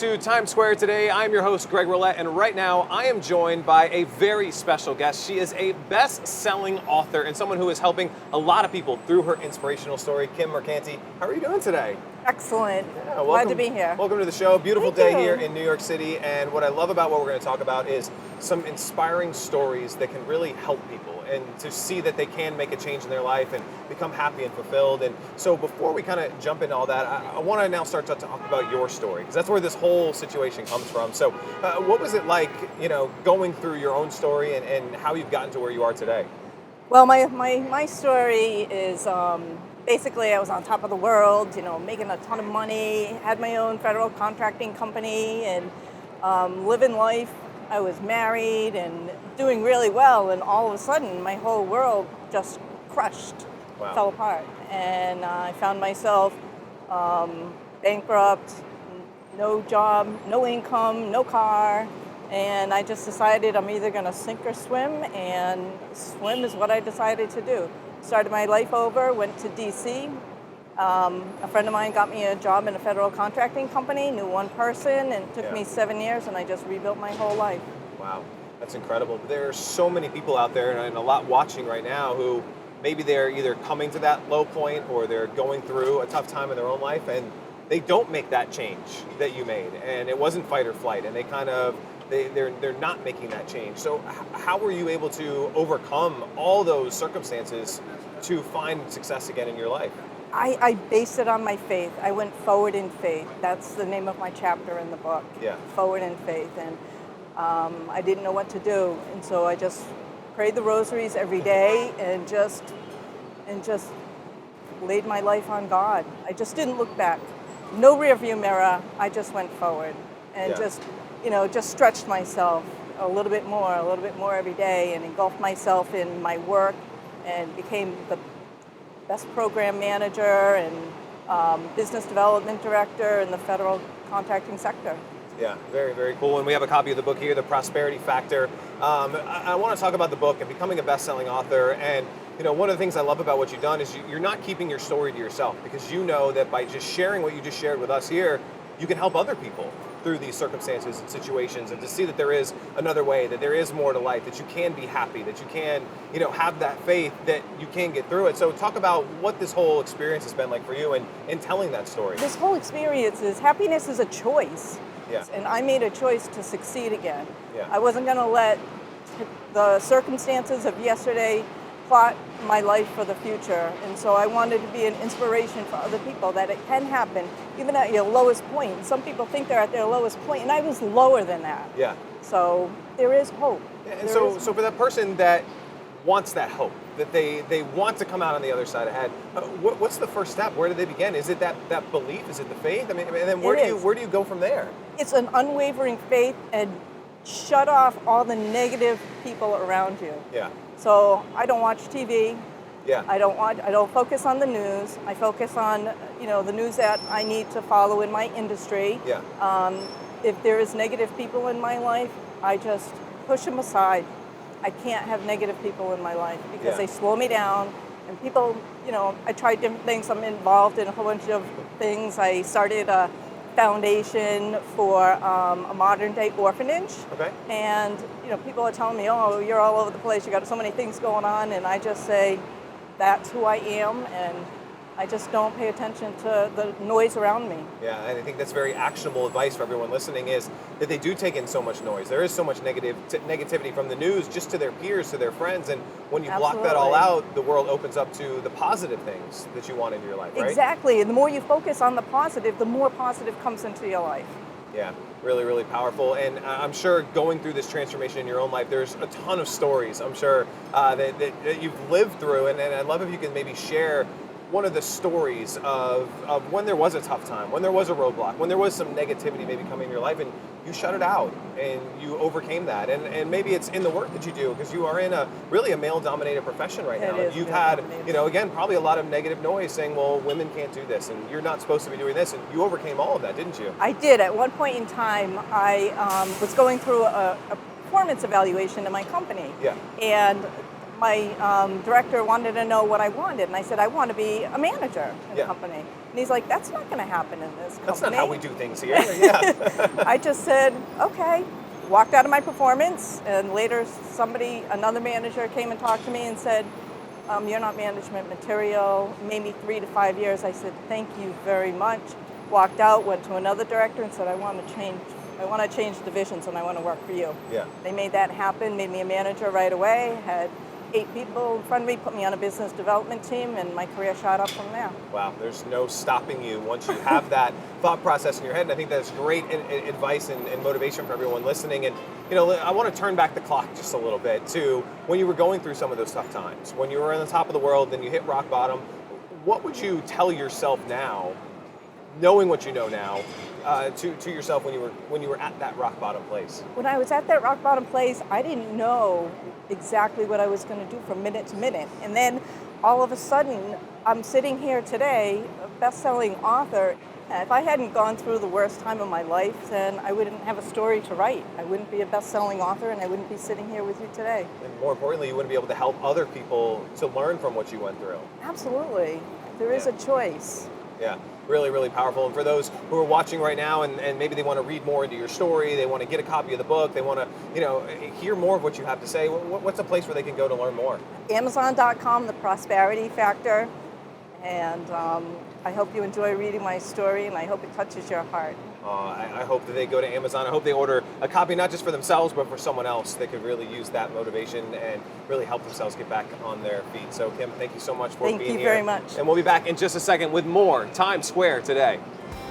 To Times Square today. I'm your host, Greg Roulette, and right now I am joined by a very special guest. She is a best-selling author and someone who is helping a lot of people through her inspirational story. Kim Mercanti, how are you doing today? Excellent. Yeah, Glad to be here. Welcome to the show. Beautiful Thank day you. here in New York City, and what I love about what we're going to talk about is some inspiring stories that can really help people and to see that they can make a change in their life and become happy and fulfilled. And so before we kind of jump into all that, I want to now start to talk about your story, because that's where this whole situation comes from. So what was it like, going through your own story and how you've gotten to where you are today? Well, my story is basically I was on top of the world, making a ton of money, had my own federal contracting company, and living life. I was married and doing really well, and all of a sudden my whole world just crushed, Wow. fell apart, and I found myself bankrupt, no job, no income, no car, and I just decided I'm either going to sink or swim, and swim is what I decided to do. Started my life over, went to DC. A friend of mine got me a job in a federal contracting company, knew one person, and it took me 7 years, and I just rebuilt my whole life. Wow, that's incredible. There are so many people out there and a lot watching right now who maybe they're either coming to that low point or they're going through a tough time in their own life, and they don't make that change that you made, and it wasn't fight or flight, and they're not making that change. So how were you able to overcome all those circumstances to find success again in your life? I based it on my faith. I went forward in faith. That's the name of my chapter in the book. Yeah. Forward in faith. And I didn't know what to do. And so I just prayed the rosaries every day and just laid my life on God. I just didn't look back. No rear view mirror. I just went forward and just stretched myself a little bit more every day, and engulfed myself in my work and became the best program manager and business development director in the federal contracting sector. Yeah, very, very cool. And we have a copy of the book here, The Prosperity Factor. I want to talk about the book and becoming a best-selling author. And one of the things I love about what you've done is you're not keeping your story to yourself, because you know that by just sharing what you just shared with us here, you can help other people through these circumstances and situations, and to see that there is another way, that there is more to life, that you can be happy, that you can, have that faith that you can get through it. So talk about what this whole experience has been like for you and telling that story. This whole experience is, happiness is a choice. Yeah. And I made a choice to succeed again. Yeah. I wasn't going to let the circumstances of yesterday plot my life for the future. And so I wanted to be an inspiration for other people, that it can happen even at your lowest point. Some people think they're at their lowest point, and I was lower than that. Yeah. So there is hope. Yeah, and so for that person that wants that hope, that they want to come out on the other side ahead, what's the first step? Where do they begin? Is it that belief? Is it the faith? I mean, and then where do you go from there? It's an unwavering faith, and shut off all the negative people around you. Yeah. So I don't watch TV. Yeah. I don't focus on the news. I focus on the news that I need to follow in my industry. Yeah. If there is negative people in my life, I just push them aside. I can't have negative people in my life because they slow me down. And people, I tried different things. I'm involved in a whole bunch of things. I started a foundation for a modern day orphanage. Okay. And people are telling me, oh, you're all over the place, you got so many things going on, and I just say, that's who I am, and I just don't pay attention to the noise around me. Yeah, and I think that's very actionable advice for everyone listening, is that they do take in so much noise. There is so much negativity from the news, just to their peers, to their friends, and when you block that all out, the world opens up to the positive things that you want in your life, right? Exactly, and the more you focus on the positive, the more positive comes into your life. Yeah, really, really powerful. And I'm sure going through this transformation in your own life, there's a ton of stories, I'm sure, that you've lived through. And I'd love if you could maybe share one of the stories of when there was a tough time, when there was a roadblock, when there was some negativity maybe coming in your life, and you shut it out and you overcame that. And maybe it's in the work that you do, because you are in a male-dominated profession right now. And you've had, again, probably a lot of negative noise saying, well, women can't do this, and you're not supposed to be doing this, and you overcame all of that, didn't you? I did. At one point in time, I was going through a performance evaluation in my company. Yeah. And my director wanted to know what I wanted, and I said, I want to be a manager in the company. And he's like, that's not going to happen in this company. That's not how we do things here. Yeah. I just said, okay. Walked out of my performance, and later another manager came and talked to me and said, you're not management material, maybe 3 to 5 years. I said, thank you very much. Walked out, went to another director and said, I want to change divisions and I want to work for you. Yeah. They made that happen, made me a manager right away, had 8 people in front of me, put me on a business development team, and my career shot up from there. Wow, there's no stopping you once you have that thought process in your head, and I think that's great advice and motivation for everyone listening. And I want to turn back the clock just a little bit to when you were going through some of those tough times, when you were on the top of the world, then you hit rock bottom. What would you tell yourself now, knowing what you know now, to yourself when you were at that rock bottom place? When I was at that rock bottom place, I didn't know exactly what I was going to do from minute to minute. And then all of a sudden, I'm sitting here today, a best-selling author. If I hadn't gone through the worst time of my life, then I wouldn't have a story to write. I wouldn't be a best-selling author, and I wouldn't be sitting here with you today. And more importantly, you wouldn't be able to help other people to learn from what you went through. Absolutely. There is a choice. Yeah, really, really powerful. And for those who are watching right now and maybe they want to read more into your story, they want to get a copy of the book, they want to, hear more of what you have to say, what's a place where they can go to learn more? Amazon.com, The Prosperity Factor. And I hope you enjoy reading my story, and I hope it touches your heart. I hope that they go to Amazon. I hope they order a copy, not just for themselves, but for someone else that could really use that motivation and really help themselves get back on their feet. So, Kim, thank you so much for being here. Thank you very much. And we'll be back in just a second with more Times Square Today.